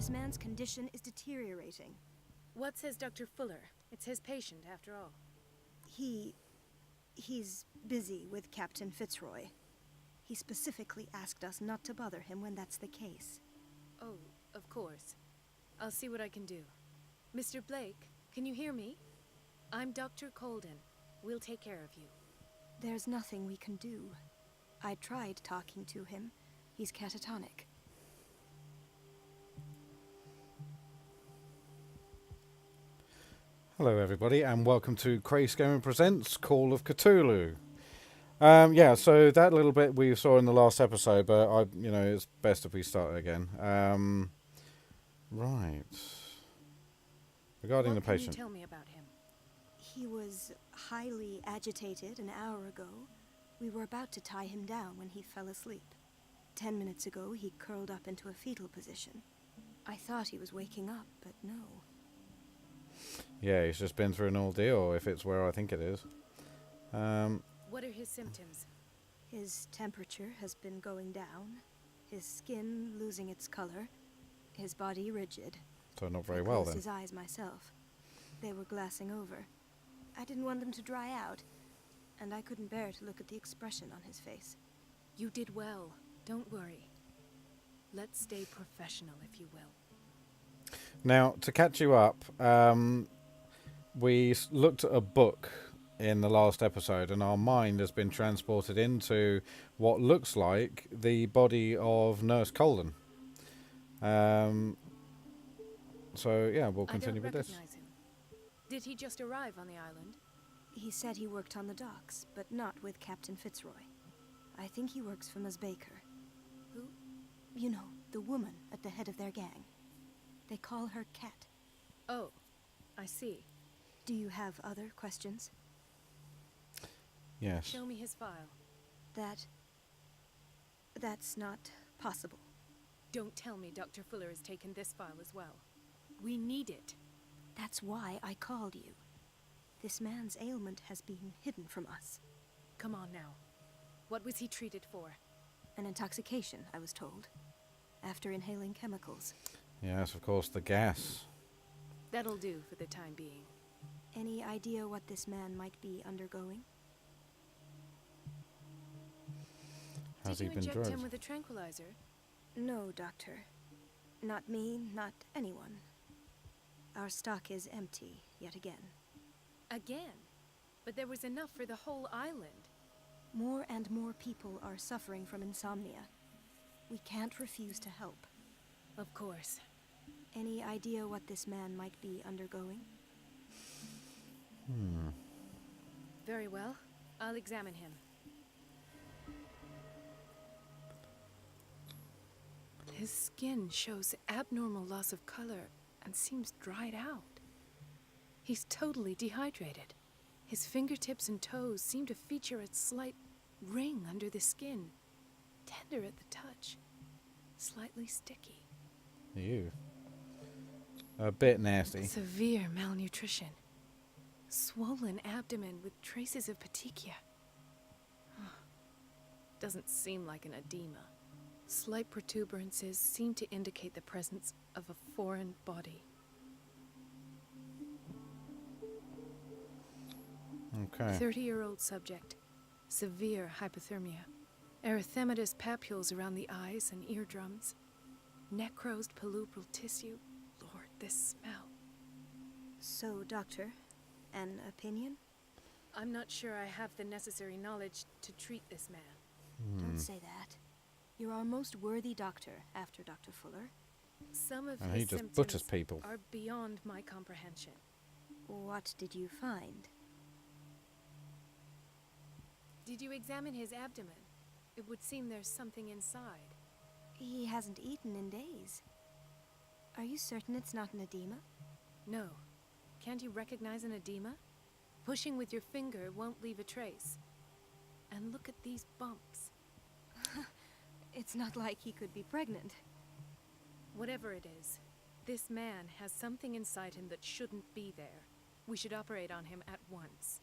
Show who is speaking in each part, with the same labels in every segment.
Speaker 1: This man's condition is deteriorating.
Speaker 2: What says Dr. Fuller? It's his patient, after all.
Speaker 1: He's busy with Captain Fitzroy. He specifically asked us not to bother him when that's the case.
Speaker 2: Oh, of course. I'll see what I can do. Mr. Blake, can you hear me? I'm Dr. Colden. We'll take care of you.
Speaker 1: There's nothing we can do. I tried talking to him. He's catatonic.
Speaker 3: Hello everybody and welcome to Kraise Presents Call of Cthulhu. Yeah, so that little bit we saw in the last episode, but it's best if we start again. Right. Regarding the patient.
Speaker 2: What can you tell me about him?
Speaker 1: He was highly agitated an hour ago. We were about to tie him down when he fell asleep. 10 minutes ago, he curled up into a fetal position. I thought he was waking up, but no.
Speaker 3: Yeah, he's just been through an ordeal, if it's where I think it is.
Speaker 2: What are his symptoms?
Speaker 1: His temperature has been going down, his skin losing its color, his body rigid.
Speaker 3: So not very well, then.
Speaker 1: I closed his eyes myself. They were glassing over. I didn't want them to dry out, and I couldn't bear to look at the expression on his face.
Speaker 2: You did well. Don't worry. Let's stay professional, if you will.
Speaker 3: Now, to catch you up, we looked at a book in the last episode, and our mind has been transported into what looks like the body of Nurse Colden. So, yeah, we'll continue with this.
Speaker 2: I don't recognize him. Did he just arrive on the island?
Speaker 1: He said he worked on the docks, but not with Captain Fitzroy. I think he works for Ms. Baker.
Speaker 2: Who?
Speaker 1: You know, the woman at the head of their gang. They call her Cat.
Speaker 2: Oh, I see.
Speaker 1: Do you have other questions?
Speaker 3: Yes.
Speaker 2: Show me his file.
Speaker 1: That's not possible.
Speaker 2: Don't tell me Dr. Fuller has taken this file as well. We need it.
Speaker 1: That's why I called you. This man's ailment has been hidden from us.
Speaker 2: Come on now. What was he treated for?
Speaker 1: An intoxication, I was told. After inhaling chemicals.
Speaker 3: Yes, of course, the gas.
Speaker 2: That'll do for the time being.
Speaker 1: Any idea what this man might be undergoing?
Speaker 3: Has he been drugged?
Speaker 2: Did you inject him with a tranquilizer?
Speaker 1: No, Doctor. Not me, not anyone. Our stock is empty, yet again.
Speaker 2: Again? But there was enough for the whole island.
Speaker 1: More and more people are suffering from insomnia. We can't refuse to help.
Speaker 2: Of course.
Speaker 1: Any idea what this man might be undergoing?
Speaker 2: Very well. I'll examine him. His skin shows abnormal loss of color and seems dried out. He's totally dehydrated. His fingertips and toes seem to feature a slight ring under the skin. Tender at the touch. Slightly sticky.
Speaker 3: Ew. A bit nasty.
Speaker 2: Severe malnutrition. Swollen abdomen with traces of petechia. Doesn't seem like an edema. Slight protuberances seem to indicate the presence of a foreign body.
Speaker 3: Okay.
Speaker 2: 30-year-old subject. Severe hypothermia. Erythematous papules around the eyes and eardrums. Necrosed palpebral tissue. Lord, this smell.
Speaker 1: So, Doctor, an opinion?
Speaker 2: I'm not sure I have the necessary knowledge to treat this man.
Speaker 1: Don't say that. You're our most worthy doctor after Dr. Fuller.
Speaker 2: Some of
Speaker 3: And
Speaker 2: his
Speaker 3: he just
Speaker 2: symptoms
Speaker 3: butchers people.
Speaker 2: are beyond my comprehension.
Speaker 1: What did you find?
Speaker 2: Did you examine his abdomen? It would seem there's something inside.
Speaker 1: He hasn't eaten in days. Are you certain it's not an edema?
Speaker 2: No. Can't you recognize an edema? Pushing with your finger won't leave a trace. And look at these bumps.
Speaker 1: It's not like he could be pregnant.
Speaker 2: Whatever it is, this man has something inside him that shouldn't be there. We should operate on him at once.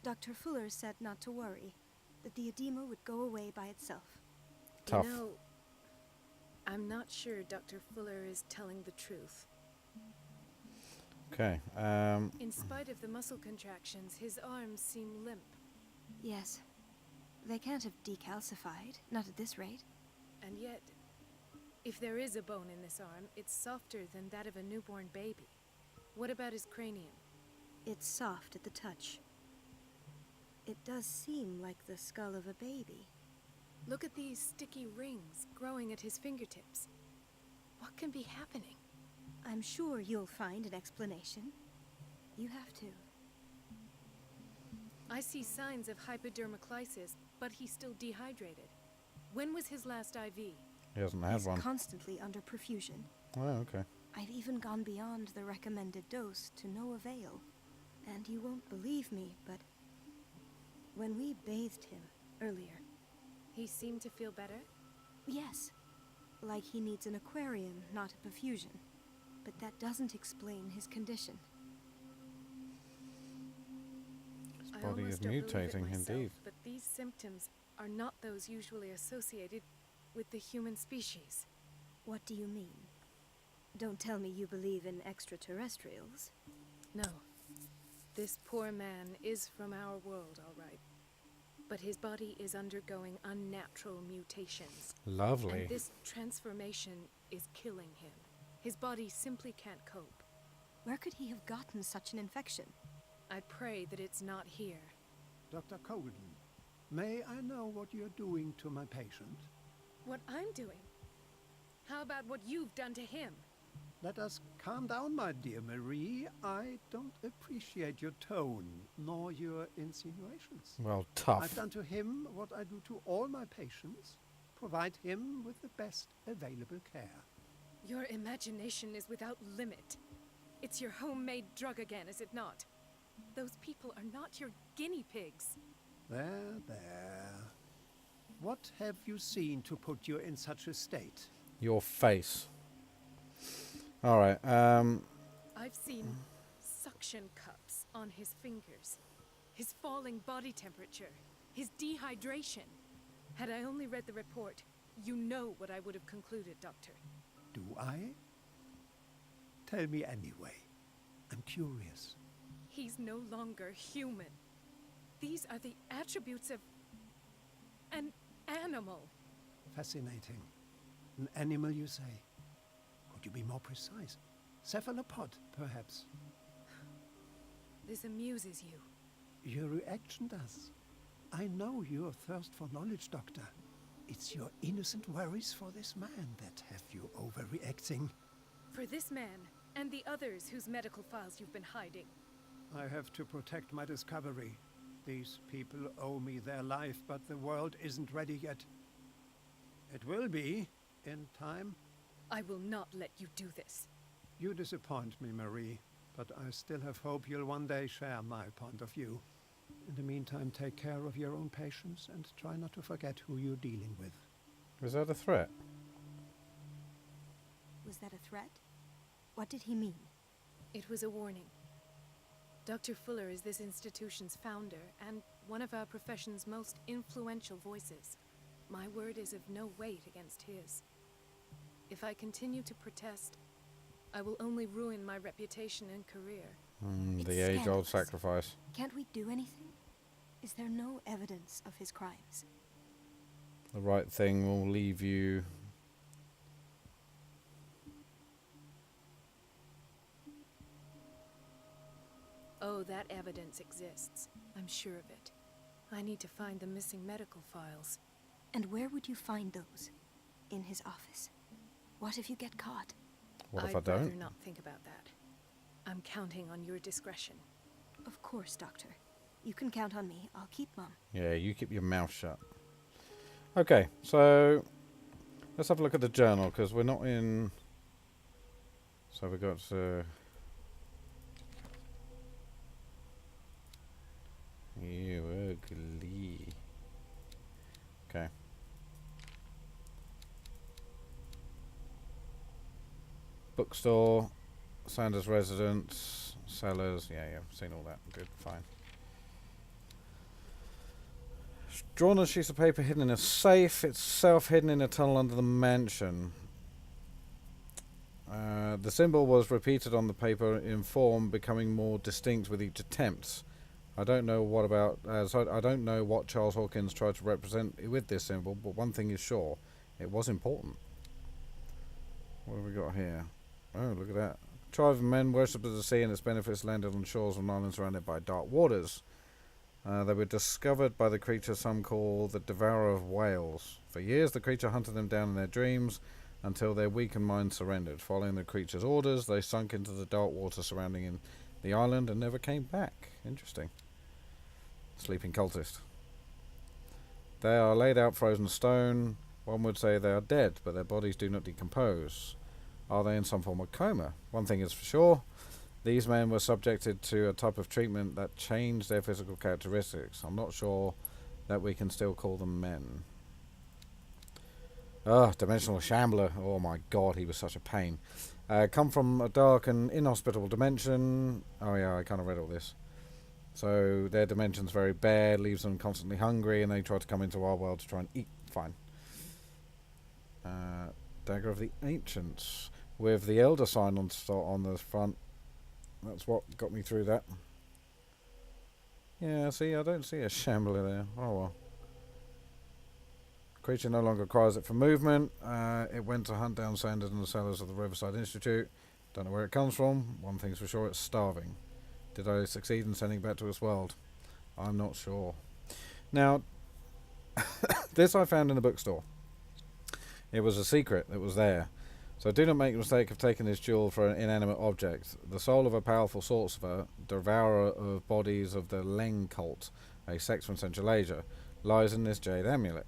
Speaker 1: Dr. Fuller said not to worry, that the edema would go away by itself.
Speaker 3: Tough.
Speaker 2: You know, I'm not sure Dr. Fuller is telling the truth.
Speaker 3: Okay.
Speaker 2: In spite of the muscle contractions, his arms seem limp.
Speaker 1: Yes. They can't have decalcified, not at this rate.
Speaker 2: And yet, if there is a bone in this arm, it's softer than that of a newborn baby. What about his cranium?
Speaker 1: It's soft at the touch. It does seem like the skull of a baby.
Speaker 2: Look at these sticky rings growing at his fingertips. What can be happening?
Speaker 1: I'm sure you'll find an explanation. You have to.
Speaker 2: I see signs of hypodermoclysis, but he's still dehydrated. When was his last IV?
Speaker 3: He hasn't had
Speaker 1: He's
Speaker 3: one.
Speaker 1: constantly under perfusion.
Speaker 3: Oh, okay.
Speaker 1: I've even gone beyond the recommended dose to no avail. And you won't believe me, but when we bathed him earlier,
Speaker 2: He seemed to feel better?
Speaker 1: yes, like he needs an aquarium, not a perfusion. But that doesn't explain his condition.
Speaker 3: His
Speaker 2: I
Speaker 3: body is
Speaker 2: almost don't believe it
Speaker 3: mutating,
Speaker 2: myself,
Speaker 3: indeed.
Speaker 2: but these symptoms are not those usually associated with the human species.
Speaker 1: What do you mean? Don't tell me you believe in extraterrestrials.
Speaker 2: No. This poor man is from our world, all right. But his body is undergoing unnatural mutations.
Speaker 3: Lovely.
Speaker 2: And this transformation is killing him. His body simply can't cope.
Speaker 1: Where could he have gotten such an infection?
Speaker 2: I pray that it's not here.
Speaker 4: Dr. Colden, may I know what you're doing to my patient?
Speaker 2: What I'm doing? How about what you've done to him?
Speaker 4: Let us calm down, my dear Marie. I don't appreciate your tone, nor your insinuations.
Speaker 3: Well, tough.
Speaker 4: I've done to him what I do to all my patients. Provide him with the best available care.
Speaker 2: Your imagination is without limit. It's your homemade drug again, is it not? Those people are not your guinea pigs.
Speaker 4: There, there. What have you seen to put you in such a state?
Speaker 3: Your face. All right.
Speaker 2: I've seen suction cups on his fingers, his falling body temperature, his dehydration. Had I only read the report, you know what I would have concluded, Doctor.
Speaker 4: Do I? Tell me anyway. I'm curious.
Speaker 2: He's no longer human. These are the attributes of an animal.
Speaker 4: Fascinating. An animal, you say? Could you be more precise? Cephalopod, perhaps?
Speaker 2: This amuses you.
Speaker 4: Your reaction does. I know your thirst for knowledge, Doctor. It's your innocent worries for this man that have you overreacting.
Speaker 2: For this man, and the others whose medical files you've been hiding.
Speaker 4: I have to protect my discovery. These people owe me their life, but the world isn't ready yet. It will be, in time.
Speaker 2: I will not let you do this.
Speaker 4: You disappoint me, Marie, but I still have hope you'll one day share my point of view. In the meantime, take care of your own patients and try not to forget who you're dealing with.
Speaker 3: is that a threat?
Speaker 1: Was that a threat? What did he mean?
Speaker 2: It was a warning. Dr. Fuller is this institution's founder and one of our profession's most influential voices. My word is of no weight against his. If I continue to protest, I will only ruin my reputation and career.
Speaker 1: It's
Speaker 3: The age-old
Speaker 1: scandalous.
Speaker 3: sacrifice.
Speaker 1: Can't we do anything? Is there no evidence of his crimes?
Speaker 3: The right thing will leave you.
Speaker 2: Oh, that evidence exists. I'm sure of it. I need to find the missing medical files.
Speaker 1: And where would you find those? In his office. What if you get caught?
Speaker 3: What if
Speaker 2: I'd
Speaker 3: I
Speaker 2: rather
Speaker 3: don't?
Speaker 2: not think about that. I'm counting on your discretion.
Speaker 1: Of course, Doctor. You can count on me. I'll keep mum.
Speaker 3: Yeah, you keep your mouth shut. Okay, so let's have a look at the journal because we're not in. So we got. You ugly. Okay. Bookstore, Sanders residence, cellars. Yeah, I've seen all that. Good, fine. Drawn on a sheet of paper hidden in a safe, itself hidden in a tunnel under the mansion. The symbol was repeated on the paper in form, becoming more distinct with each attempt. I don't know I don't know what Charles Hawkins tried to represent with this symbol, but one thing is sure, it was important. What have we got here? Oh, look at that. Tribe of men worshipped the sea and its benefits landed on shores of an island surrounded by dark waters. They were discovered by the creature some call the Devourer of Whales. For years, the creature hunted them down in their dreams until their weakened minds surrendered. Following the creature's orders, they sunk into the dark water surrounding the island and never came back. Interesting. Sleeping cultist. They are laid out frozen stone. One would say they are dead, but their bodies do not decompose. Are they in some form of coma? One thing is for sure. These men were subjected to a type of treatment that changed their physical characteristics. I'm not sure that we can still call them men. Dimensional Shambler. Oh my god, he was such a pain. Come from a dark and inhospitable dimension. Oh yeah, I kind of read all this. So their dimension's very bad, leaves them constantly hungry, and they try to come into our world to try and eat. Fine. Dagger of the Ancients. With the Elder sign on the front. That's what got me through that. Yeah, see, I don't see a shambler there. Oh well. Creature no longer requires it for movement. It went to hunt down Sanders in the cellars of the Riverside Institute. Don't know where it comes from. One thing's for sure, it's starving. Did I succeed in sending it back to its world? I'm not sure. Now, this I found in the bookstore. It was a secret that was there. So do not make the mistake of taking this jewel for an inanimate object. The soul of a powerful sorcerer, devourer of bodies of the Leng cult, a sect from Central Asia, lies in this jade amulet.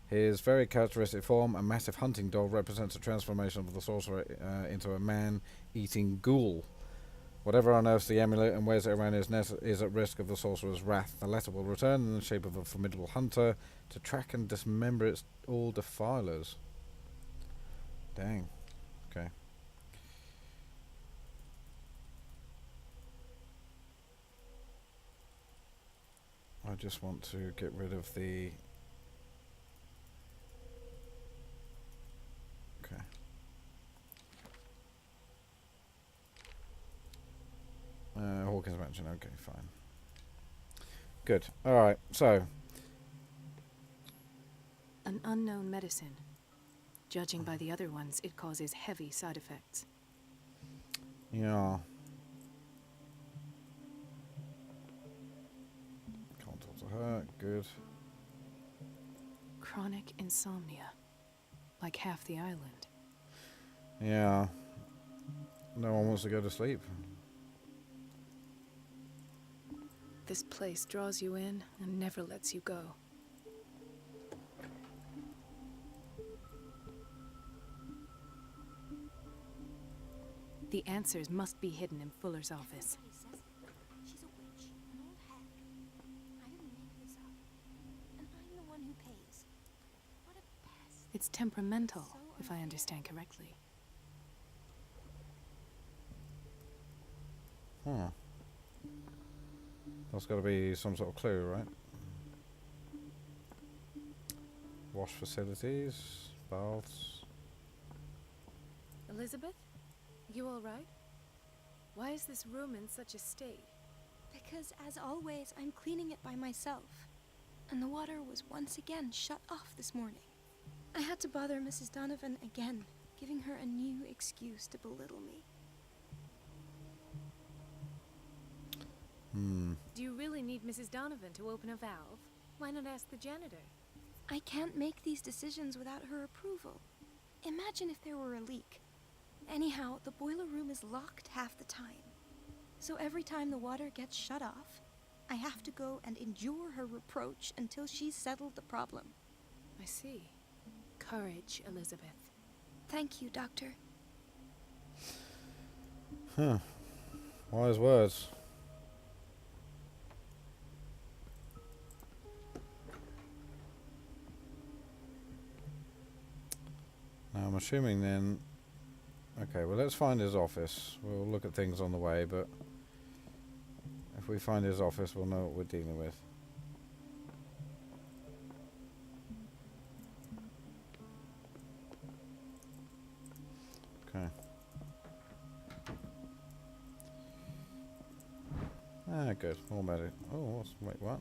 Speaker 3: His very characteristic form, a massive hunting dog, represents a transformation of the sorcerer into a man-eating ghoul. Whatever unearths the amulet and wears it around his neck is at risk of the sorcerer's wrath. The latter will return in the shape of a formidable hunter to track and dismember its all defilers. Dang. Okay. I just want to get rid of the... Okay. Hawkins Mansion. Okay, fine. Good. Alright, so...
Speaker 2: An unknown medicine. Judging by the other ones, it causes heavy side effects.
Speaker 3: Yeah. Can't talk to her. Good.
Speaker 2: Chronic insomnia. Like half the island.
Speaker 3: Yeah. No one wants to go to sleep.
Speaker 2: This place draws you in and never lets you go. The answers must be hidden in Fuller's office.
Speaker 1: Everybody says it. She's a witch, an old hag. I didn't make this up. And I'm the one who pays. What a pest.
Speaker 2: It's temperamental, if I understand correctly.
Speaker 3: Huh. That's got to be some sort of clue, right? Wash facilities, baths.
Speaker 2: Elizabeth? You all right? Why is this room in such a state?
Speaker 1: Because, as always, I'm cleaning it by myself. And the water was once again shut off this morning. I had to bother Mrs. Donovan again, giving her a new excuse to belittle me.
Speaker 2: Do you really need Mrs. Donovan to open a valve? Why not ask the janitor?
Speaker 1: I can't make these decisions without her approval. Imagine if there were a leak. Anyhow, the boiler room is locked half the time. So every time the water gets shut off, I have to go and endure her reproach until she's settled the problem.
Speaker 2: I see. Courage, Elizabeth.
Speaker 1: Thank you, Doctor.
Speaker 3: Huh. Wise words. Now I'm assuming then... Okay, well let's find his office. We'll look at things on the way, but... If we find his office, we'll know what we're dealing with. Okay. Okay. Ah, good. More medic. Oh, wait, what?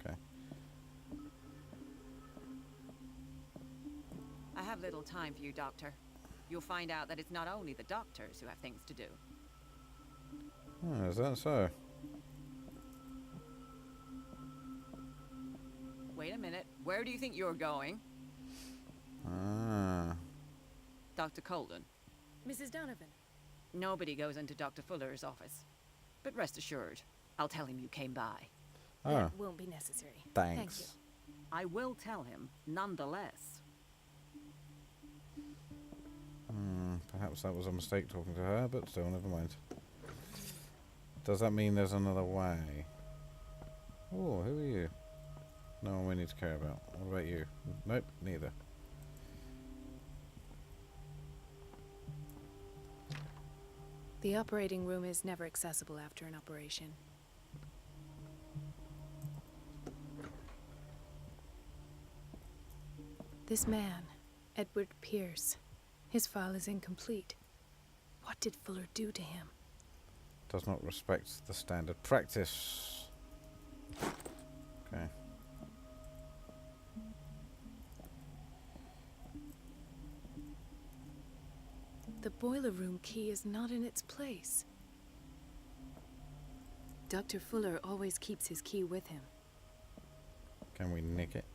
Speaker 3: Okay.
Speaker 5: I have little time for you, Doctor. You'll find out that it's not only the doctors who have things to do.
Speaker 3: Oh, is that so?
Speaker 5: Wait a minute. Where do you think you're going?
Speaker 3: Ah.
Speaker 5: Dr. Colden.
Speaker 2: Mrs. Donovan.
Speaker 5: Nobody goes into Dr. Fuller's office. But rest assured, I'll tell him you came by.
Speaker 3: Oh,
Speaker 2: That won't be necessary.
Speaker 3: thanks.
Speaker 2: Thank you.
Speaker 5: I will tell him, nonetheless.
Speaker 3: Perhaps that was a mistake talking to her, but still, never mind. Does that mean there's another way? Oh, who are you? No one we need to care about. What about you? Nope, neither.
Speaker 2: The operating room is never accessible after an operation. This man, Edward Pierce, his file is incomplete. What did Fuller do to him?
Speaker 3: Does not respect the standard practice. Okay.
Speaker 2: The boiler room key is not in its place. Dr. Fuller always keeps his key with him.
Speaker 3: Can we nick it?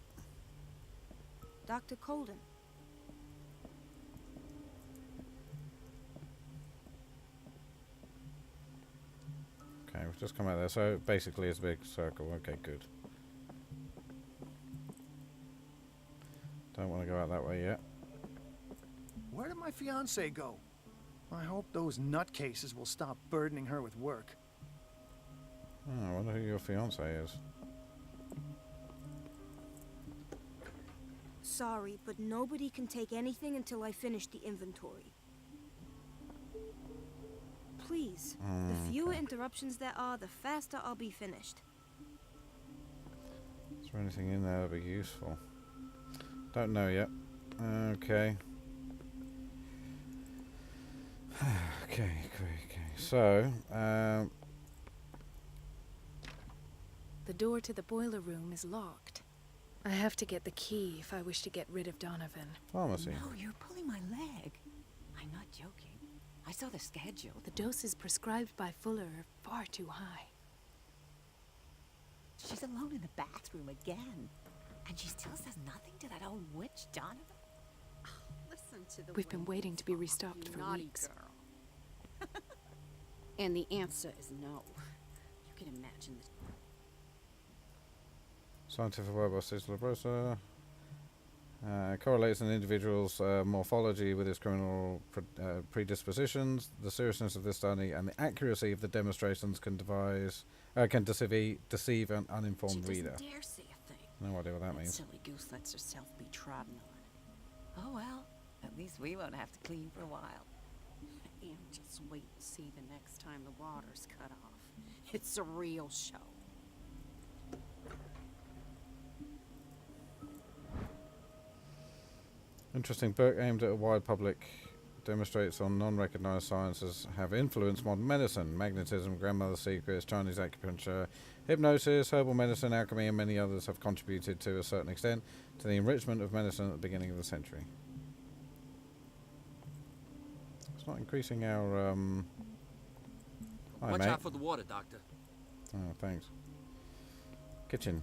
Speaker 1: Dr. Colden.
Speaker 3: Okay, we've just come out there. So basically it's a big circle. Okay, good. Don't want to go out that way yet.
Speaker 6: Where did my fiancée go? I hope those nutcases will stop burdening her with work.
Speaker 3: Oh, I wonder who your fiancé is.
Speaker 1: Sorry, but nobody can take anything until I finish the inventory. Please, the fewer interruptions there are, the faster I'll be finished.
Speaker 3: Is there anything in there that'd be useful? Don't know yet. Okay. Okay. So,
Speaker 2: The door to the boiler room is locked. I have to get the key if I wish to get rid of Donovan.
Speaker 3: pharmacy.
Speaker 5: No, you're pulling my leg. I'm not joking. I saw the schedule.
Speaker 2: The doses prescribed by Fuller are far too high.
Speaker 5: She's alone in the bathroom again. And she still says nothing to that old witch, Donovan?
Speaker 7: Listen to the
Speaker 2: We've been
Speaker 7: way
Speaker 2: waiting
Speaker 7: you
Speaker 2: to be
Speaker 7: talk,
Speaker 2: restocked
Speaker 7: you
Speaker 2: for
Speaker 7: naughty
Speaker 2: weeks.
Speaker 7: girl. And the answer is no. You can imagine this.
Speaker 3: Scientific work by Cecil Labrosa. Correlates an individual's morphology with his criminal predispositions. The seriousness of this study and the accuracy of the demonstrations can deceive an uninformed
Speaker 7: She
Speaker 3: reader.
Speaker 7: doesn't dare say a thing.
Speaker 3: No idea what that means.
Speaker 7: Silly goose lets herself be trodden on.
Speaker 5: Oh well, at least we won't have to clean for a while.
Speaker 7: And just wait and see the next time the water's cut off. It's a real show.
Speaker 3: Interesting book aimed at a wide public. Demonstrates on non-recognized sciences have influenced modern medicine. Magnetism, grandmother secrets, Chinese acupuncture, hypnosis, herbal medicine, alchemy, and many others have contributed to a certain extent to the enrichment of medicine at the beginning of the century. It's not increasing our Hi,
Speaker 8: Watch
Speaker 3: mate.
Speaker 8: out for the water, Doctor.
Speaker 3: Oh, thanks. Kitchen.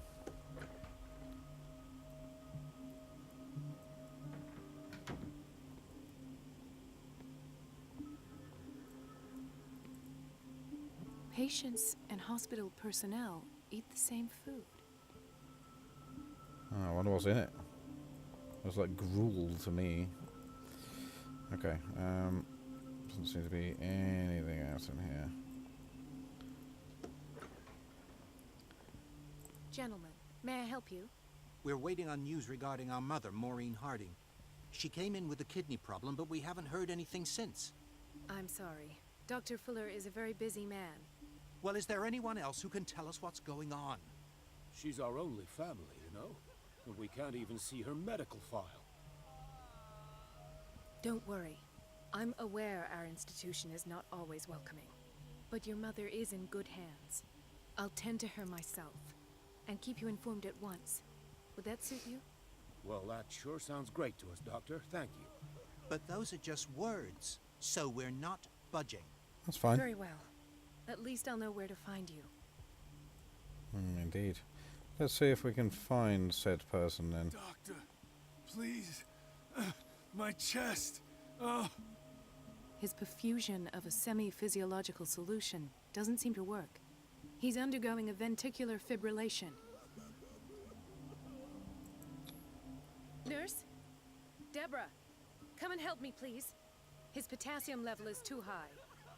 Speaker 2: Patients and hospital personnel eat the same food.
Speaker 3: Oh, I wonder what's in it. It was like gruel to me. Okay, doesn't seem to be anything else in here.
Speaker 2: Gentlemen, may I help you?
Speaker 9: We're waiting on news regarding our mother, Maureen Harding. She came in with a kidney problem, but we haven't heard anything since.
Speaker 2: I'm sorry. Dr. Fuller is a very busy man.
Speaker 9: Well, is there anyone else who can tell us what's going on?
Speaker 8: She's our only family, you know? And we can't even see her medical file.
Speaker 2: Don't worry. I'm aware our institution is not always welcoming, but your mother is in good hands. I'll tend to her myself, and keep you informed at once. Would that suit you?
Speaker 8: Well, that sure sounds great to us, Doctor. Thank you.
Speaker 9: But those are just words, so we're not budging.
Speaker 3: That's fine.
Speaker 2: Very well. At least I'll know where to find you.
Speaker 3: Indeed. Let's see if we can find said person then.
Speaker 8: Doctor, please. My chest. Oh.
Speaker 2: His perfusion of a semi-physiological solution doesn't seem to work. He's undergoing a ventricular fibrillation. Nurse? Deborah, come and help me, please. His potassium level is too high.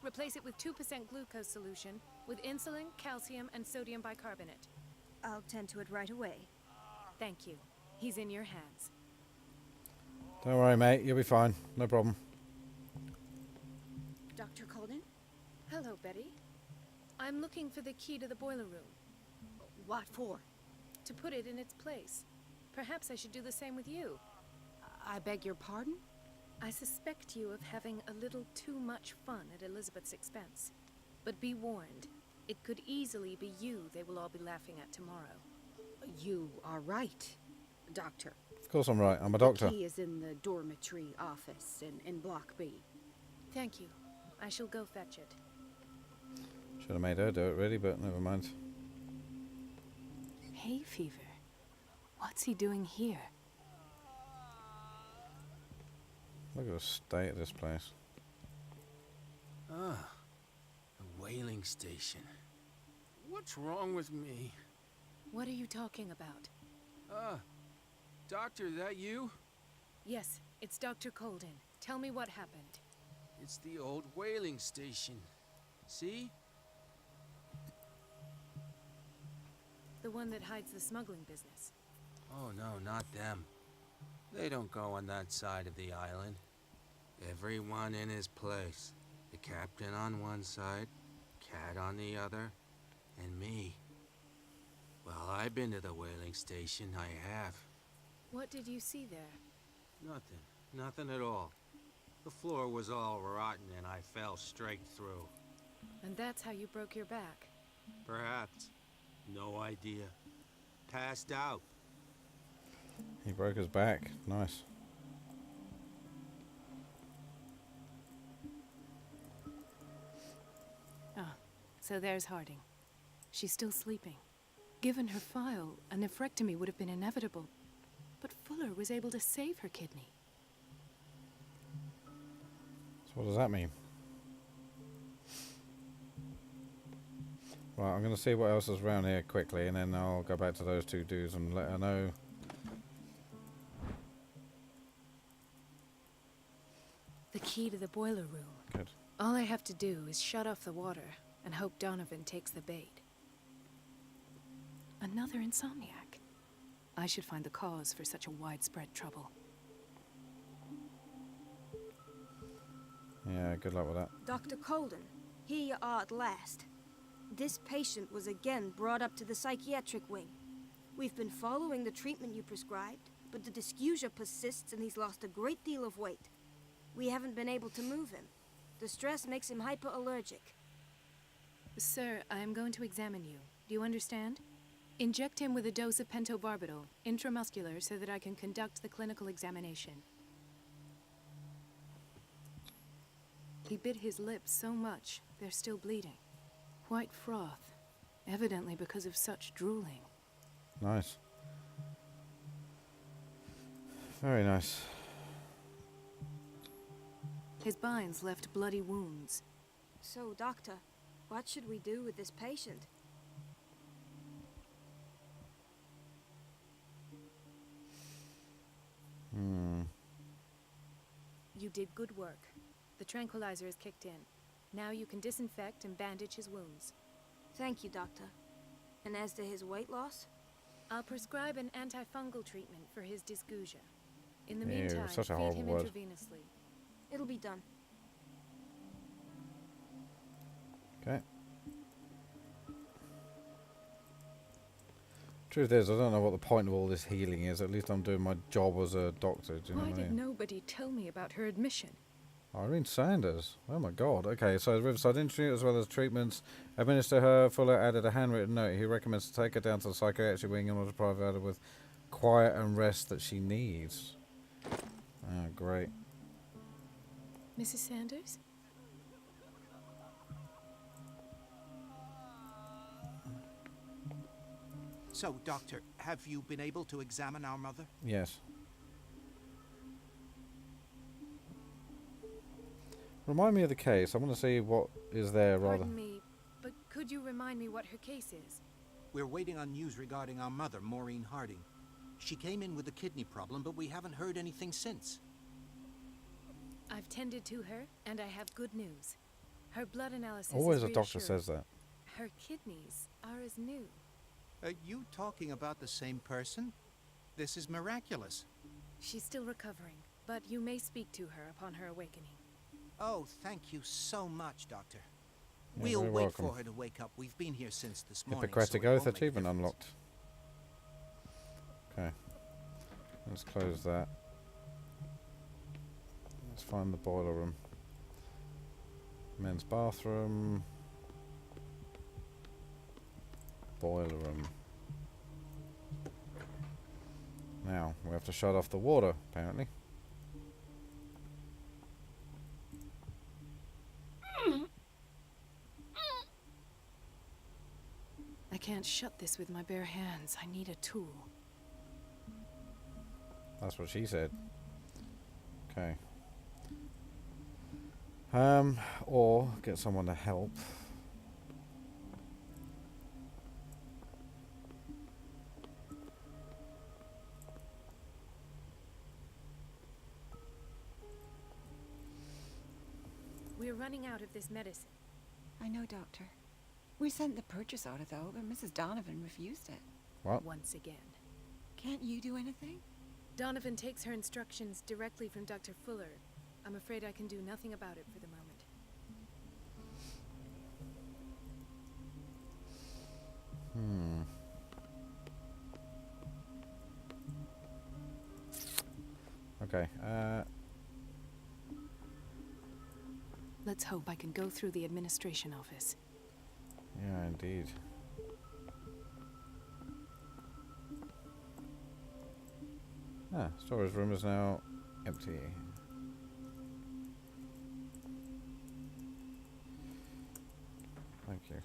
Speaker 2: Replace it with 2% glucose solution with insulin, calcium, and sodium bicarbonate.
Speaker 1: I'll tend to it right away.
Speaker 2: Thank you. He's in your hands.
Speaker 3: Don't worry, mate. You'll be fine. No problem.
Speaker 7: Dr. Colden?
Speaker 2: Hello, Betty. I'm looking for the key to the boiler room.
Speaker 7: What for?
Speaker 2: To put it in its place. Perhaps I should do the same with you.
Speaker 7: I beg your pardon?
Speaker 2: I suspect you of having a little too much fun at Elizabeth's expense. But be warned, it could easily be you they will all be laughing at tomorrow.
Speaker 7: You are right, Doctor.
Speaker 3: Of course I'm right. I'm a doctor.
Speaker 7: The key is in the dormitory office in Block B.
Speaker 2: Thank you. I shall go fetch it.
Speaker 3: Should have made her do it, really, but never mind.
Speaker 2: Hay fever. What's he doing here?
Speaker 3: Look at the state of this place.
Speaker 8: Ah, the whaling station. What's wrong with me?
Speaker 2: What are you talking about?
Speaker 8: Doctor, that you?
Speaker 2: Yes, it's Dr. Colden. Tell me what happened.
Speaker 8: It's the old whaling station. See?
Speaker 2: The one that hides the smuggling business.
Speaker 8: Oh, no, not them. They don't go on that side of the island. Everyone in his place. The captain on one side, Cat on the other, and me. Well, I've been to the whaling station, I have.
Speaker 2: What did you see there?
Speaker 8: Nothing. Nothing at all. The floor was all rotten and I fell straight through.
Speaker 2: And that's how you broke your back.
Speaker 8: Perhaps. No idea. Passed out.
Speaker 3: He broke his back. Nice.
Speaker 2: Ah, so there's Harding. She's still sleeping. Given her file, a nephrectomy would have been inevitable. But Fuller was able to save her kidney.
Speaker 3: So what does that mean? Right, I'm going to see what else is around here quickly, and then I'll go back to those two dudes and let her know.
Speaker 2: The key to the boiler room.
Speaker 3: Good.
Speaker 2: All I have to do is shut off the water and hope Donovan takes the bait. Another insomniac. I should find the cause for such a widespread trouble.
Speaker 3: Yeah, good luck with that.
Speaker 1: Dr. Colden, here you are at last. This patient was again brought up to the psychiatric wing. We've been following the treatment you prescribed, but the dysgeusia persists and he's lost a great deal of weight. We haven't been able to move him. The stress makes him hyperallergic.
Speaker 2: Sir, I am going to examine you. Do you understand? Inject him with a dose of pentobarbital, intramuscular, so that I can conduct the clinical examination. He bit his lips so much, they're still bleeding. White froth, evidently because of such drooling.
Speaker 3: Nice. Very nice.
Speaker 2: His binds left bloody wounds.
Speaker 1: So, Doctor, what should we do with this patient?
Speaker 2: You did good work. The tranquilizer is kicked in. Now you can disinfect and bandage his wounds.
Speaker 1: Thank you, Doctor. And as to his weight loss?
Speaker 2: I'll prescribe an antifungal treatment for his dysgeusia. In the
Speaker 3: Ew,
Speaker 2: meantime,
Speaker 3: such a
Speaker 2: feed
Speaker 3: horrible
Speaker 2: him
Speaker 3: word.
Speaker 2: intravenously.
Speaker 1: It'll be done.
Speaker 3: Okay. Truth is, I don't know what the point of all this healing is. At least I'm doing my job as a doctor. Do you know
Speaker 2: Why
Speaker 3: what I
Speaker 2: did
Speaker 3: mean?
Speaker 2: nobody tell me about her admission?
Speaker 3: Irene Sanders. Oh my god. Okay, so Riverside Institute as well as treatments. Administer her. Fuller added a handwritten note. He recommends to take her down to the psychiatric wing in order to provide her with quiet and rest that she needs. Oh, great.
Speaker 2: Mrs. Sanders?
Speaker 9: So, Doctor, have you been able to examine our mother?
Speaker 3: Yes. Remind me of the case. I want to see what is there rather.
Speaker 2: Pardon me, but could you remind me what her case is?
Speaker 9: We're waiting on news regarding our mother, Maureen Harding. She came in with a kidney problem, but we haven't heard anything since.
Speaker 2: I've tended to her, and I have good news. Her blood analysis
Speaker 3: Always
Speaker 2: is
Speaker 3: a doctor
Speaker 2: reassuring.
Speaker 3: says that.
Speaker 2: Her kidneys are as new.
Speaker 9: Are you talking about the same person? This is miraculous.
Speaker 2: She's still recovering, but you may speak to her upon her awakening.
Speaker 9: Oh, thank you so much, Doctor.
Speaker 3: You're
Speaker 9: We'll
Speaker 3: very
Speaker 9: wait
Speaker 3: welcome.
Speaker 9: for her to wake up. We've been here since this morning.
Speaker 3: Hippocratic
Speaker 9: so it
Speaker 3: Oath
Speaker 9: won't make a
Speaker 3: achievement
Speaker 9: difference.
Speaker 3: unlocked. Okay. Let's close that. Let's find the boiler room. Men's bathroom. Boiler room. Now, we have to shut off the water, apparently.
Speaker 2: I can't shut this with my bare hands. I need a tool.
Speaker 3: That's what she said. Okay. Or get someone to help.
Speaker 2: We're running out of this medicine.
Speaker 5: I know, Doctor. We sent the purchase order, though, but Mrs. Donovan refused it.
Speaker 3: What?
Speaker 2: Once again.
Speaker 5: Can't you do anything?
Speaker 2: Donovan takes her instructions directly from Dr. Fuller. I'm afraid I can do nothing about it for the moment.
Speaker 3: Okay.
Speaker 2: Let's hope I can go through the administration office.
Speaker 3: Yeah, indeed. Storage room is now empty. Thank you.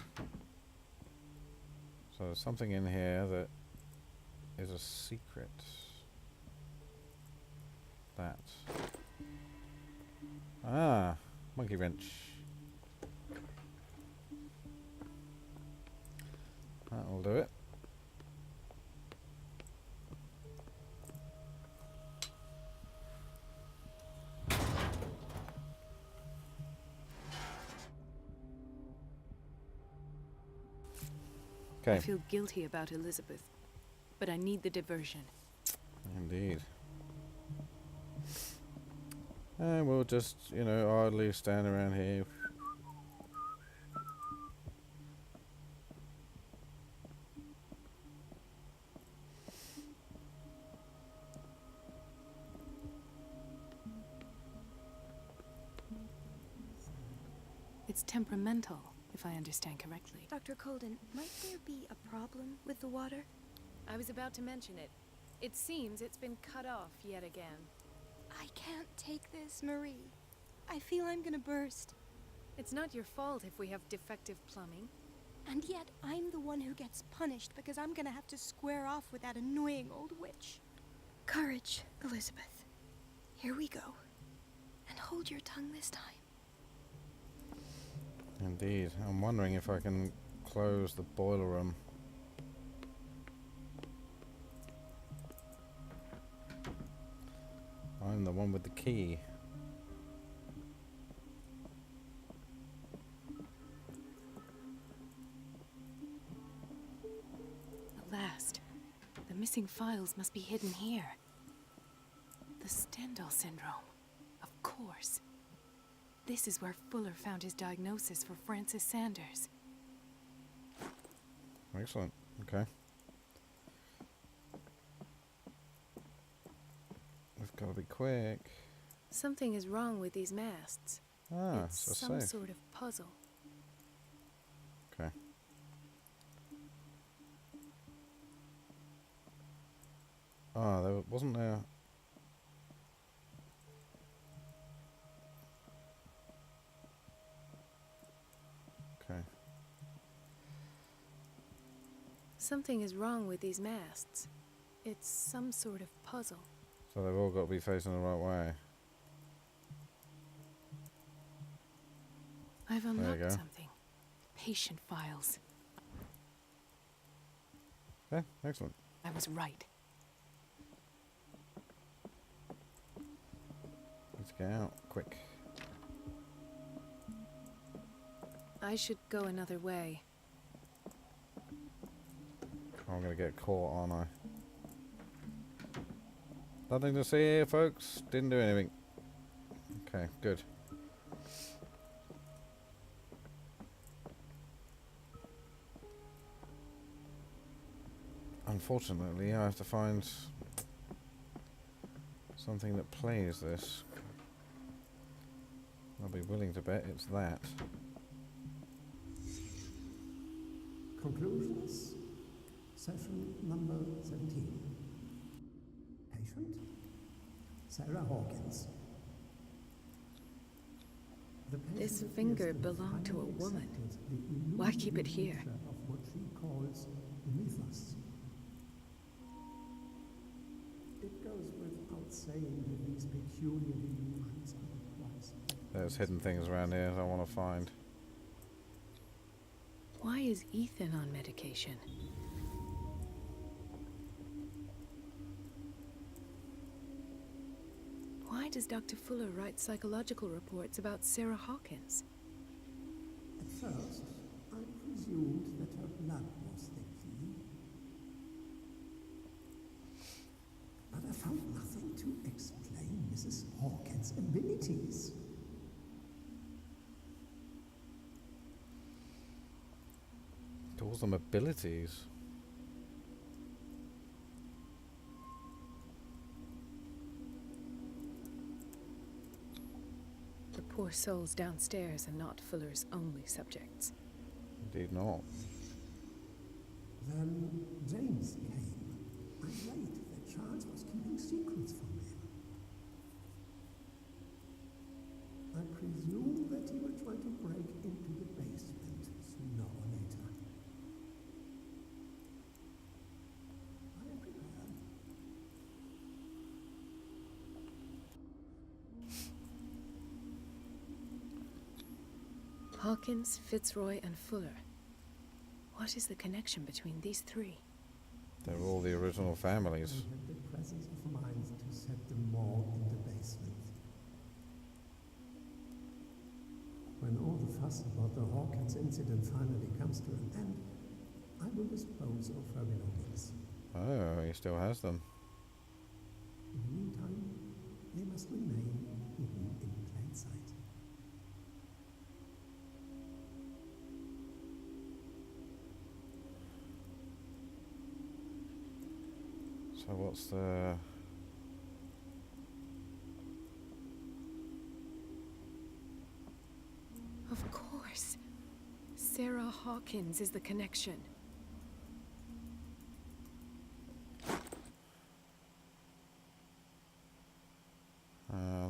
Speaker 3: So there's something in here that is a secret. That. Ah, monkey wrench. That'll do it.
Speaker 2: I
Speaker 3: Okay.
Speaker 2: feel guilty about Elizabeth, but I need the diversion.
Speaker 3: Indeed. And we'll just, idly stand around here.
Speaker 2: It's temperamental, if I understand correctly.
Speaker 1: Dr. Colden, might there be a problem with the water?
Speaker 2: I was about to mention it. It seems it's been cut off yet again.
Speaker 1: I can't take this, Marie. I feel I'm gonna burst.
Speaker 2: It's not your fault if we have defective plumbing.
Speaker 1: And yet, I'm the one who gets punished because I'm gonna have to square off with that annoying old witch. Courage, Elizabeth. Here we go. And hold your tongue this time.
Speaker 3: Indeed. I'm wondering if I can close the boiler room. I'm the one with the key.
Speaker 2: At last. The missing files must be hidden here. The Stendhal syndrome. Of course. This is where Fuller found his diagnosis for Francis Sanders.
Speaker 3: Excellent. Okay. We've got to be quick.
Speaker 2: Something is wrong with these masts.
Speaker 3: Ah,
Speaker 2: It's
Speaker 3: so
Speaker 2: some
Speaker 3: safe.
Speaker 2: sort of puzzle.
Speaker 3: Okay. Ah, there wasn't there. Okay.
Speaker 2: Something is wrong with these masts. It's some sort of puzzle.
Speaker 3: So they've all got to be facing the right way.
Speaker 2: I've
Speaker 3: you
Speaker 2: unlocked
Speaker 3: go.
Speaker 2: something. Patient files.
Speaker 3: Okay, excellent.
Speaker 2: I was right.
Speaker 3: Let's get out quick.
Speaker 2: I should go another way.
Speaker 3: I'm gonna get caught, aren't I? Nothing to see here, folks. Didn't do anything. Okay, good. Unfortunately, I have to find something that plays this. I'll be willing to bet it's that.
Speaker 4: Conclusions? Session number 17. Patient? Sarah Hawkins. The
Speaker 2: This
Speaker 4: patient
Speaker 2: finger
Speaker 4: appears to have
Speaker 2: belonged to a
Speaker 4: finally
Speaker 2: woman.
Speaker 4: accepted the
Speaker 2: Why keep it
Speaker 4: illusory
Speaker 2: here?
Speaker 4: nature of what she calls the mythos. It goes without saying that these peculiar illusions are the price.
Speaker 3: There's hidden things around here I want to find.
Speaker 2: Why is Ethan on medication? Why does Dr. Fuller write psychological reports about Sarah Hawkins?
Speaker 4: At first, I presumed that her blood was the key. But I found nothing to explain Mrs. Hawkins' abilities.
Speaker 3: Calls them abilities.
Speaker 2: The poor souls downstairs are not Fuller's only subjects.
Speaker 3: Indeed not.
Speaker 4: Then James came. I read that Charles was keeping secrets from him. I presume that he will try to break into the basement sooner or later. I am prepared.
Speaker 2: Hawkins, Fitzroy, and Fuller. What is the connection between these three?
Speaker 3: They're all the original families.
Speaker 4: I had the presence of mind to set them all in the basement. When all the fuss about the Hawkins incident finally comes to an end, I will dispose of her belongings.
Speaker 3: Oh, he still has them.
Speaker 4: In the meantime, they must remain hidden in plain sight.
Speaker 3: So what's the...
Speaker 2: Of course. Sarah Hawkins is the connection.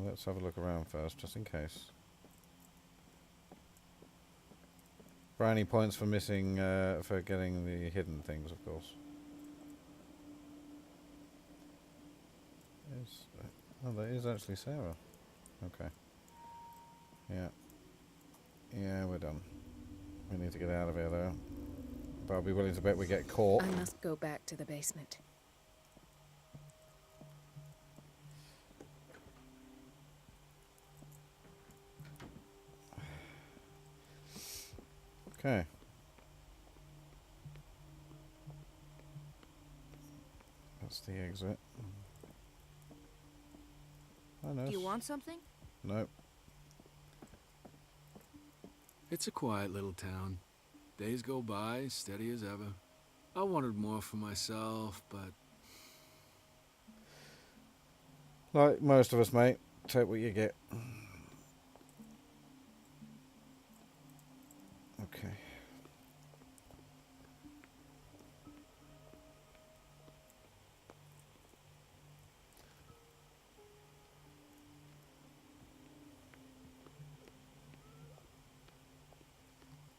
Speaker 3: Let's have a look around first, just in case. Brownie points for missing, for getting the hidden things, of course. Oh, that is actually Sarah. Okay. Yeah. Yeah, we're done. We need to get out of here, though. But I'll be willing to bet we get caught.
Speaker 2: I must go back to the basement.
Speaker 3: Okay. That's the exit. I know.
Speaker 5: Do you want something?
Speaker 3: Nope.
Speaker 10: It's a quiet little town. Days go by, steady as ever. I wanted more for myself, but
Speaker 3: Like most of us, mate. Take what you get. Okay.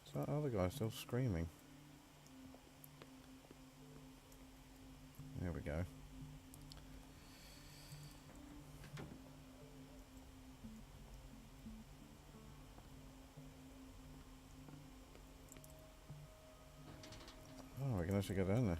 Speaker 3: Is that other guy still screaming? There we go. Oh, we can actually go down there.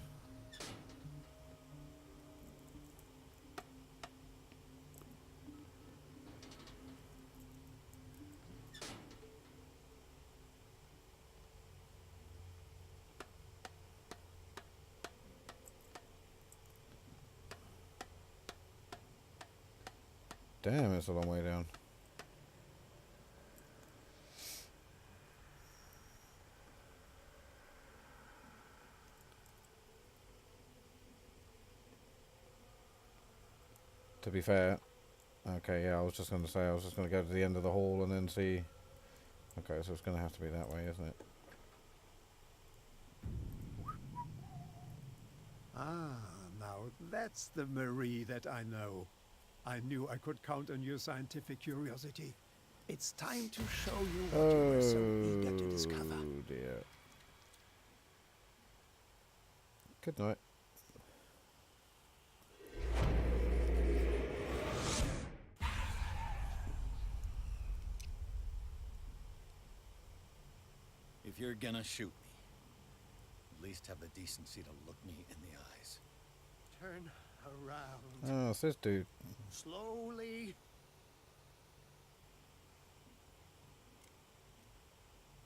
Speaker 3: Damn, it's a long way down. To be fair, okay, yeah, I was just going to say, I was just going to go to the end of the hall and then see. Okay, so it's going to have to be that way, isn't it?
Speaker 4: Ah, now that's the Marie that I know. I knew I could count on your scientific curiosity. It's time to show you what you were so eager to discover.
Speaker 3: Oh dear. Good night.
Speaker 11: If you're gonna shoot me, at least have the decency to look me in the eyes.
Speaker 4: Turn around.
Speaker 3: Oh, it's this dude.
Speaker 4: Slowly.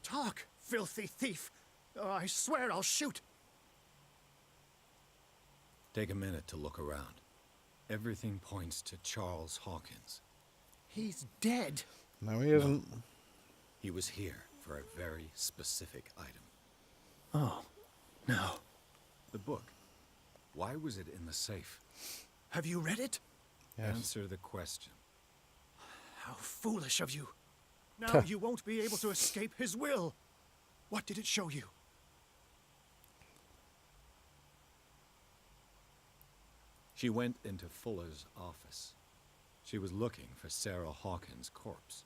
Speaker 4: Talk, filthy thief! Oh, I swear I'll shoot!
Speaker 11: Take a minute to look around. Everything points to Charles Hawkins.
Speaker 4: He's dead!
Speaker 3: No, he isn't.
Speaker 11: He was here for a very specific item.
Speaker 4: Oh, no.
Speaker 11: The book. Why was it in the safe?
Speaker 4: Have you read it?
Speaker 3: Yes.
Speaker 11: Answer the question.
Speaker 4: How foolish of you. Now you won't be able to escape his will. What did it show you?
Speaker 11: She went into Fuller's office. She was looking for Sarah Hawkins' corpse.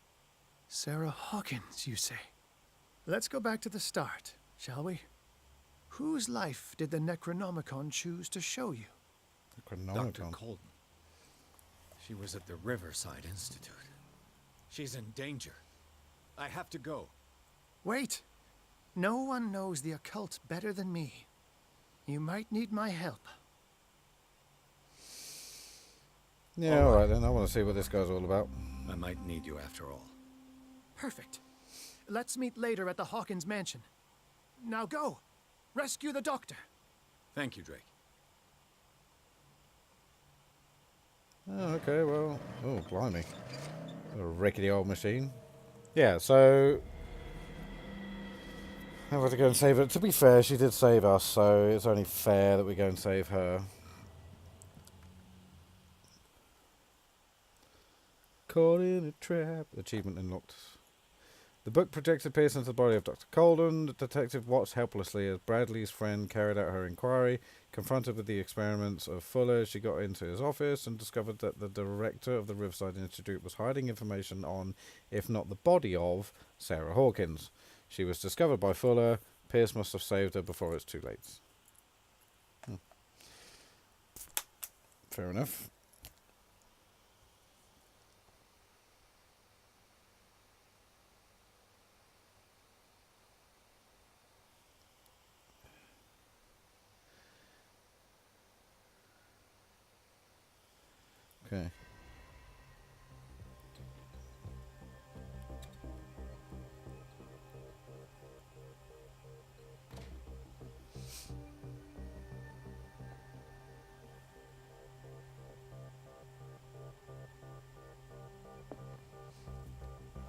Speaker 4: Sarah Hawkins, you say? Let's go back to the start, shall we? Whose life did the Necronomicon choose to show you?
Speaker 11: Dr. Colden. She was at the Riverside Institute. She's in danger. I have to go.
Speaker 4: Wait. No one knows the occult better than me. You might need my help.
Speaker 3: Yeah, alright then. I want to see what this guy's all about.
Speaker 11: I might need you after all.
Speaker 4: Perfect. Let's meet later at the Hawkins mansion. Now go. Rescue the doctor.
Speaker 11: Thank you, Drake.
Speaker 3: Oh, okay, well... Oh, blimey. A rickety old machine. Yeah, so... I'm going to go and save her. To be fair, she did save us, so it's only fair that we go and save her. Caught in a trap. Achievement unlocked. The book projected Pierce into the body of Dr. Colden. The detective watched helplessly as Bradley's friend carried out her inquiry. Confronted with the experiments of Fuller, she got into his office and discovered that the director of the Riverside Institute was hiding information on, if not the body of, Sarah Hawkins. She was discovered by Fuller. Pierce must have saved her before it's too late. Fair enough. Okay.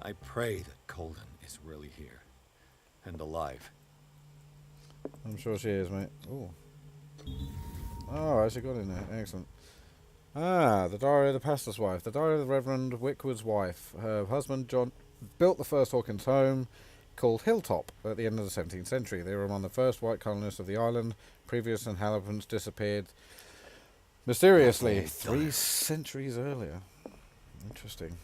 Speaker 11: I pray that Colden is really here. And alive.
Speaker 3: I'm sure she is, mate. Oh. Oh, I actually got in there. Excellent. Ah, the diary of the pastor's wife. The diary of the Reverend Wickwood's wife. Her husband, John, built the first Hawkins home, called Hilltop, at the end of the 17th century. They were among the first white colonists of the island. Previous inhabitants disappeared mysteriously 3 centuries earlier. Interesting.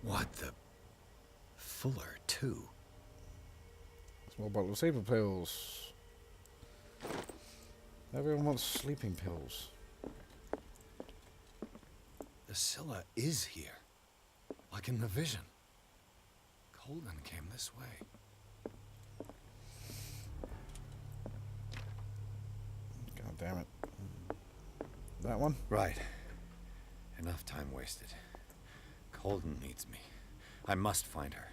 Speaker 11: What the... Fuller, too.
Speaker 3: Small bottle of sleeping pills. Everyone wants sleeping pills.
Speaker 11: The Scylla is here. Like in the vision. Colden came this way.
Speaker 3: God damn it. That one?
Speaker 11: Right. Enough time wasted. Colden needs me. I must find her.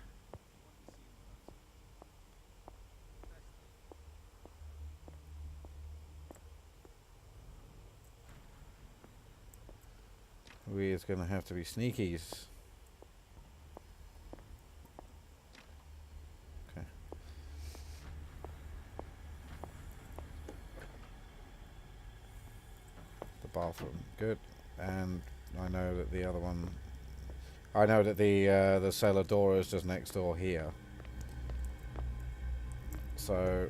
Speaker 3: We're going to have to be sneakies. Okay. The bathroom, good. And I know that the other one... I know that the cellar door is just next door here. So...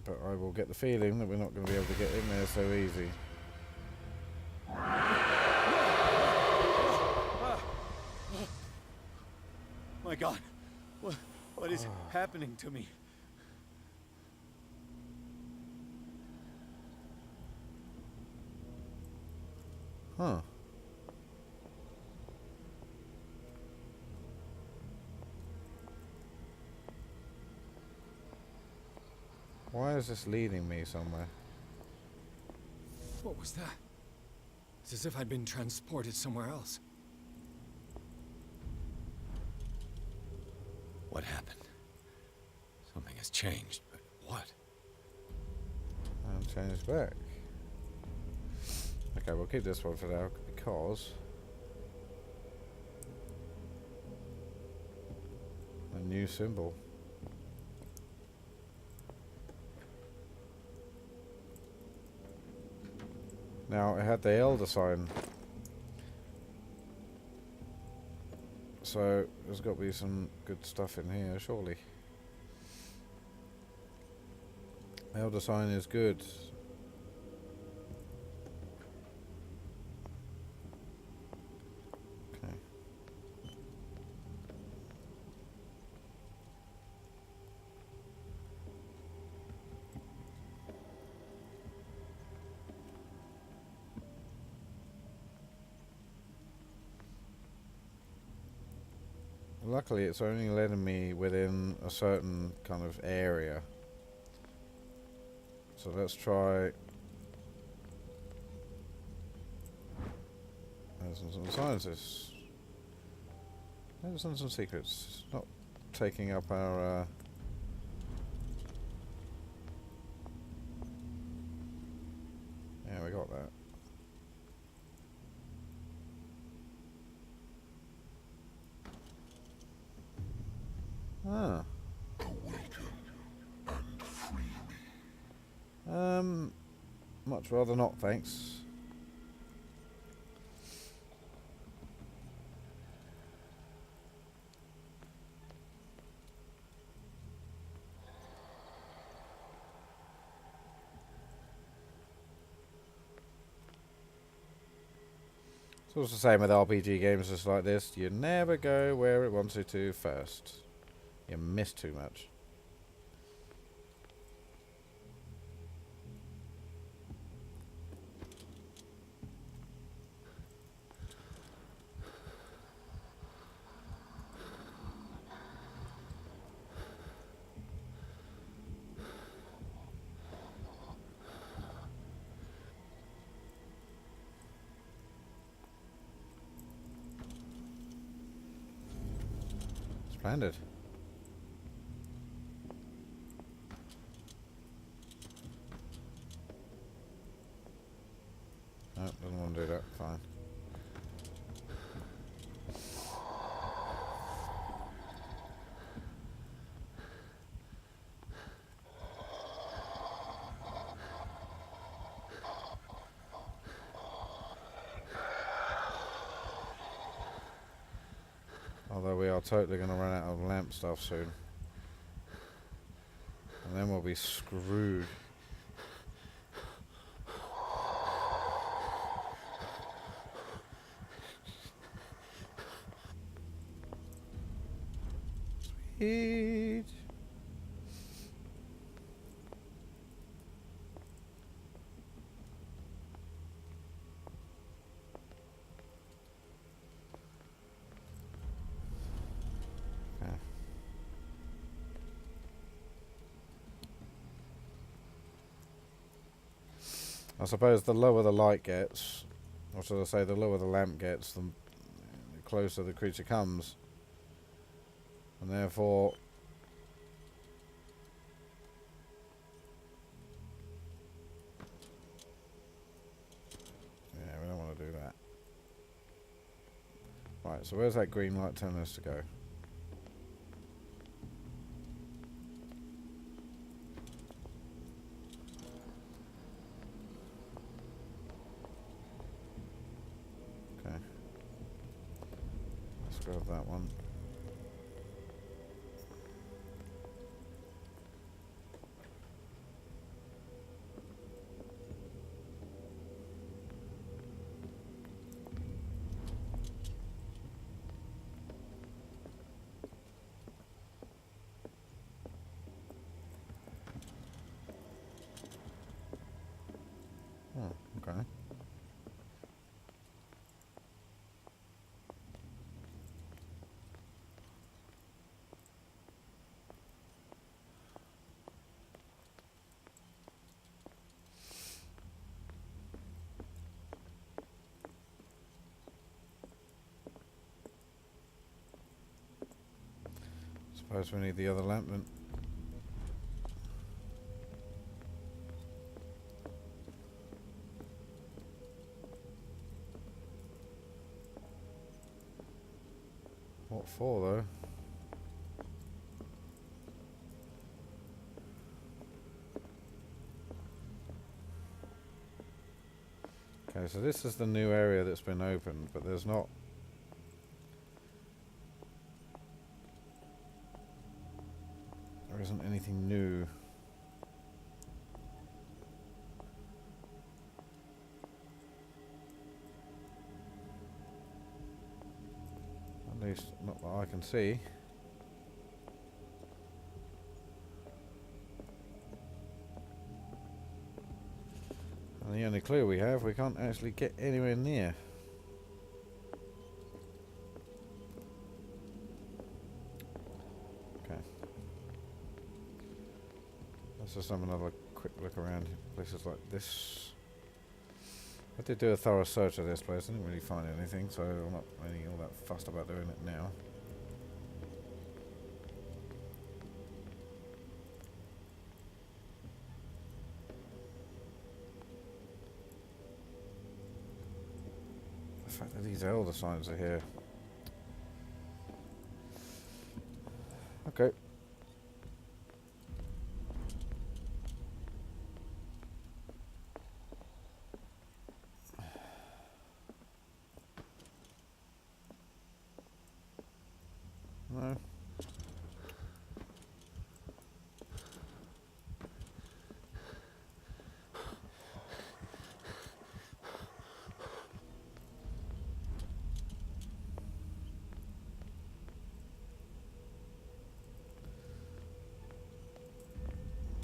Speaker 3: But I will get the feeling that we're not going to be able to get in there so easy.
Speaker 11: My God, what is happening to me?
Speaker 3: Huh. Why is this leading me somewhere?
Speaker 11: What was that? It's as if I'd been transported somewhere else. What happened? Something has changed, but what?
Speaker 3: And change back. Okay, we'll keep this one for now because a new symbol. Now, it had the Elder sign. So, there's got to be some good stuff in here, surely. Elder sign is good. Okay. Luckily, it's only letting me within a certain kind of area. So let's try. Medicines and sciences. Medicines and secrets. It's not taking up our. Yeah, we got that. Ah. Much rather not, thanks. It's also the same with RPG games just like this. You never go where it wants you to first. You miss too much. Splendid. No, doesn't want to do that. Although we are totally going to run out of lamp stuff soon. And then we'll be screwed. Sweet. I suppose the lower the light gets, or should I say the lower the lamp gets, the closer the creature comes. And therefore... yeah, we don't want to do that. Right, so where's that green light telling us to go? Grab that one. Oh, okay. Suppose we need the other lamp then. What for though? Okay, so this is the new area that's been opened, but there's not... there isn't anything new. At least not that I can see. And the only clue we have, we can't actually get anywhere near. Let's just have another quick look around places like this. I did do a thorough search of this place. I didn't really find anything, so I'm not really all that fussed about doing it now. The fact that these elder signs are here. Okay. No.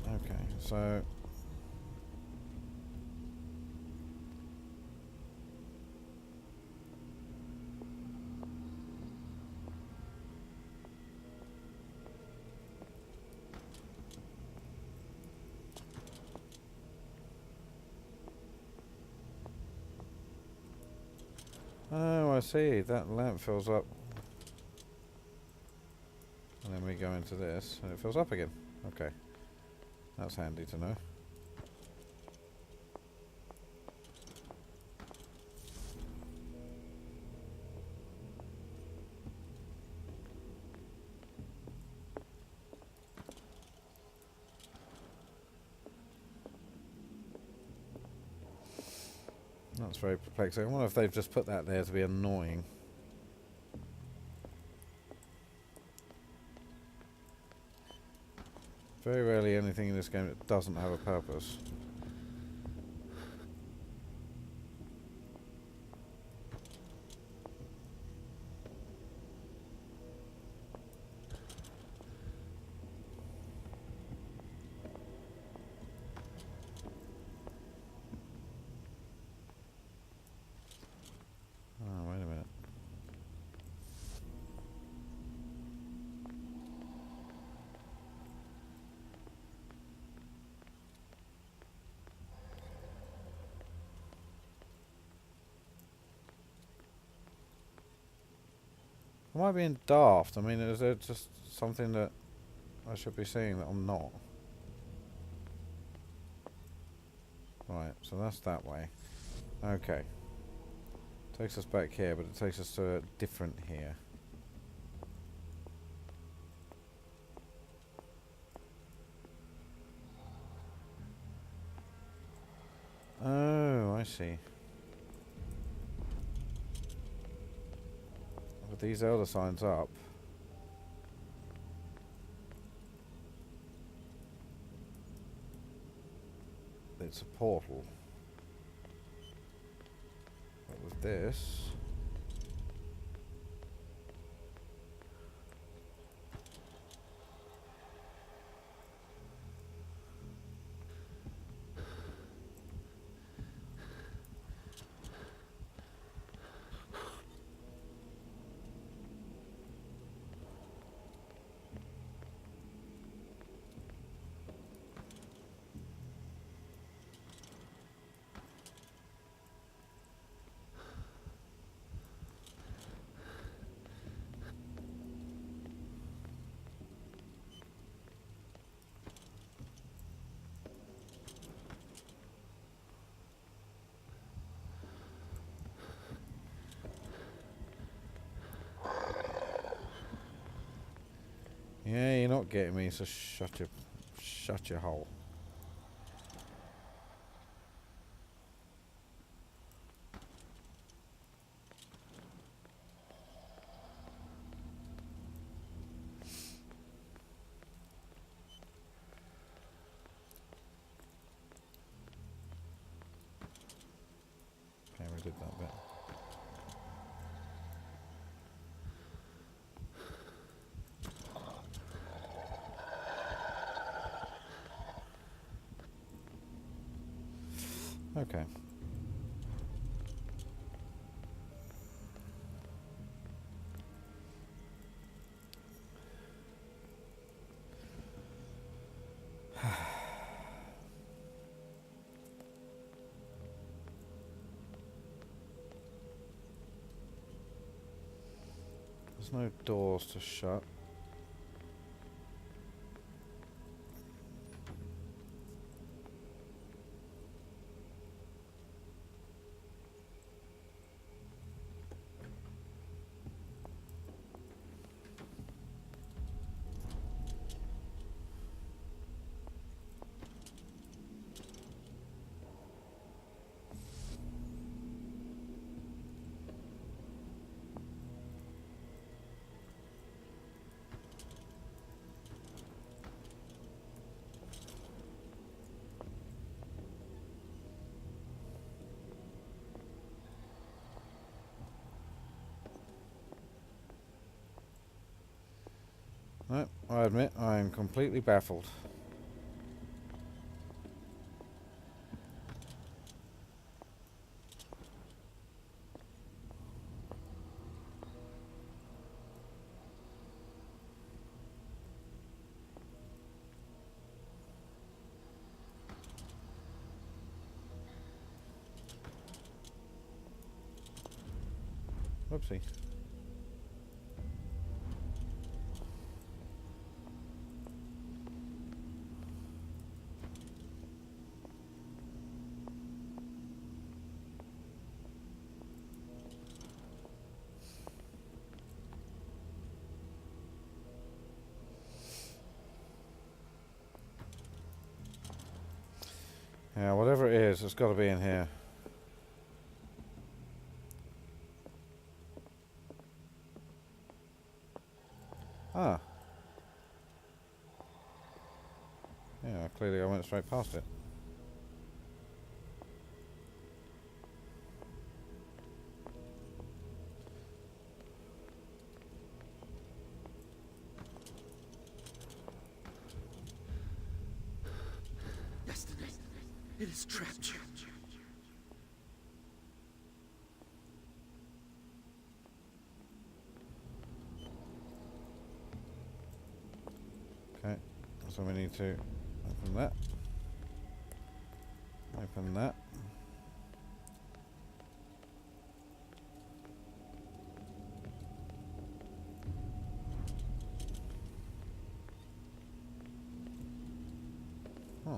Speaker 3: Okay, so oh, I see. That lamp fills up. And then we go into this, and it fills up again. Okay. That's handy to know. That's very perplexing. I wonder if they've just put that there to be annoying. very rarely anything in this game that doesn't have a purpose. Oh, wait a minute. Am I being daft? I mean, is there just something that I should be seeing that I'm not? Right, so that's that way. Okay. Takes us back here, but it takes us to a different here. Oh, I see. With these elder signs up, it's a portal. But with this, yeah, you're not getting me, so shut your hole. Okay, we did that bit. Okay. There's no doors to shut. No, I admit I am completely baffled. Whoopsie. Yeah, whatever it is, it's got to be in here. Ah. Yeah, clearly I went straight past it.
Speaker 6: Destiny, it is trapped you.
Speaker 3: Okay, so we need to open that. Open that. Huh.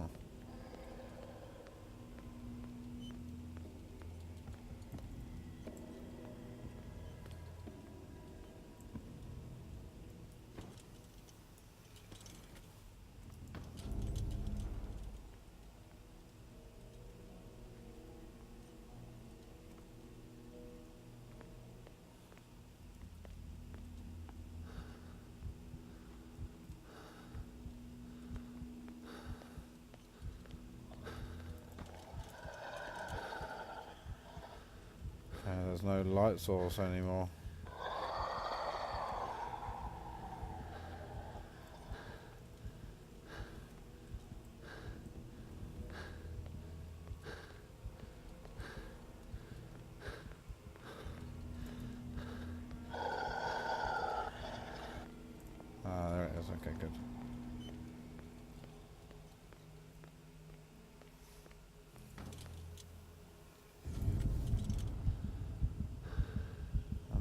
Speaker 3: There's no light source anymore. Ah, there it is. Okay, good.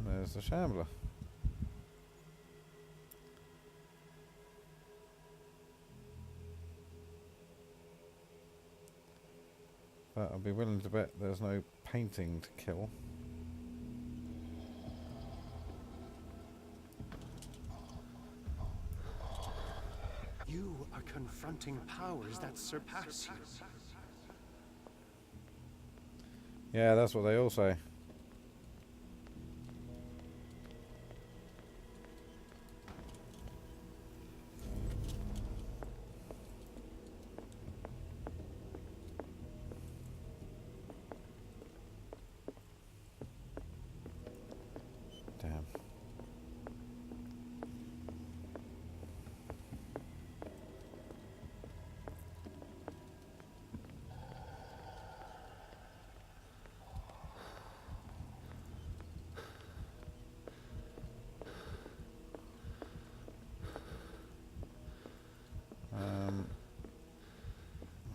Speaker 3: There's the shambler. But I'll be willing to bet there's no painting to kill.
Speaker 6: You are confronting powers that surpass you.
Speaker 3: Yeah, that's what they all say. Damn.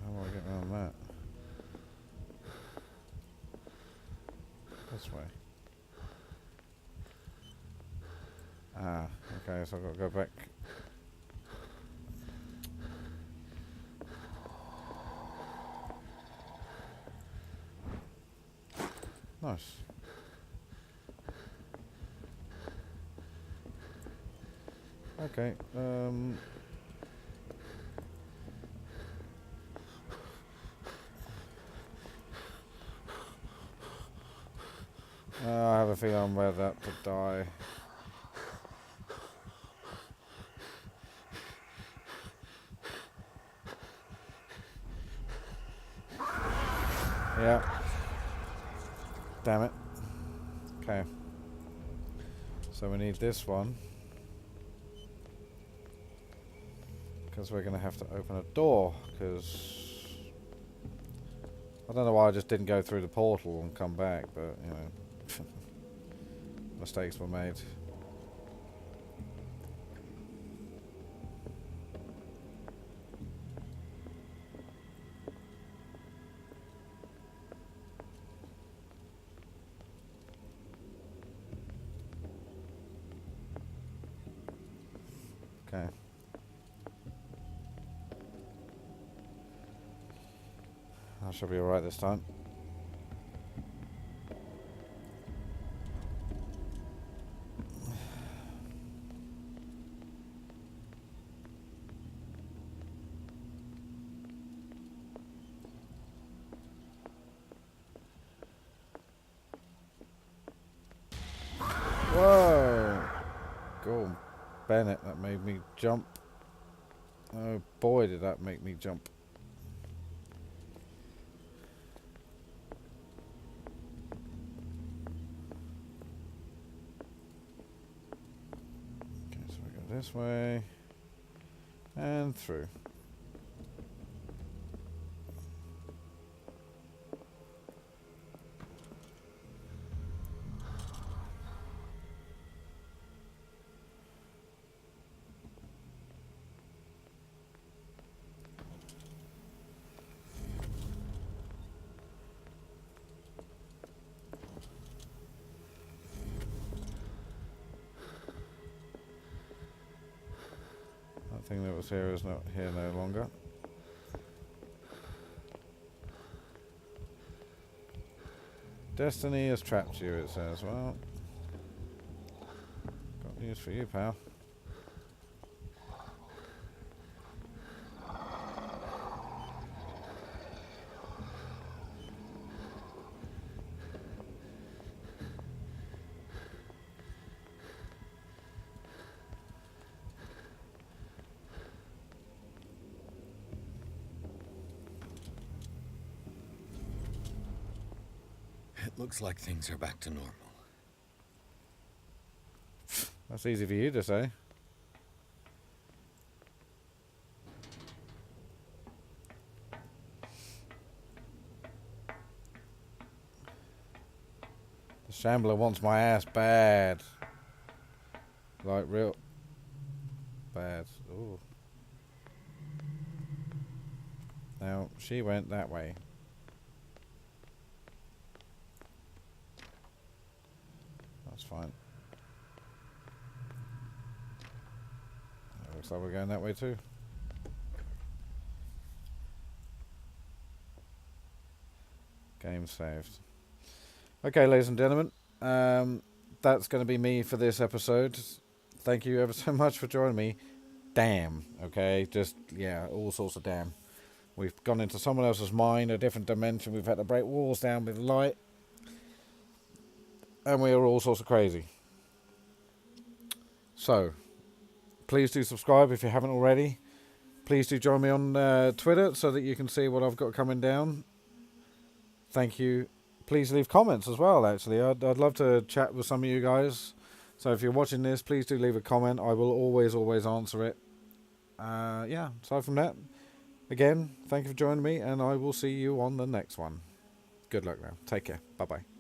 Speaker 3: How do I get around that? This way. Ah, okay, so I've got to go back. Nice. Okay, I have a feeling I'm about to die. Yeah. Damn it. Okay. So we need this one. Because we're going to have to open a door. Because I don't know why I just didn't go through the portal and come back. But, you know. Mistakes were made. Okay. I should be alright this time. Whoa! Go on, Bennett, that made me jump. Oh boy, did that make me jump. Okay, so we go this way and through. That thing that was here is not here no longer. Destiny has trapped you, it says. Well, got news for you, pal.
Speaker 11: It looks like things are back to normal.
Speaker 3: That's easy for you to say. The Shambler wants my ass bad. Like real bad. Ooh. Now, she went that way. That's fine. Looks like we're going that way too. Game saved. Okay, ladies and gentlemen, that's going to be me for this episode. Thank you ever so much for joining me. Damn, okay, just, yeah, all sorts of damn. We've gone into someone else's mind, a different dimension. We've had to break walls down with light. And we are all sorts of crazy. So, please do subscribe if you haven't already. Please do join me on Twitter so that you can see what I've got coming down. Thank you. Please leave comments as well, actually. I'd love to chat with some of you guys. So if you're watching this, please do leave a comment. I will always answer it. Yeah, aside from that, again, thank you for joining me, and I will see you on the next one. Good luck now. Take care. Bye-bye.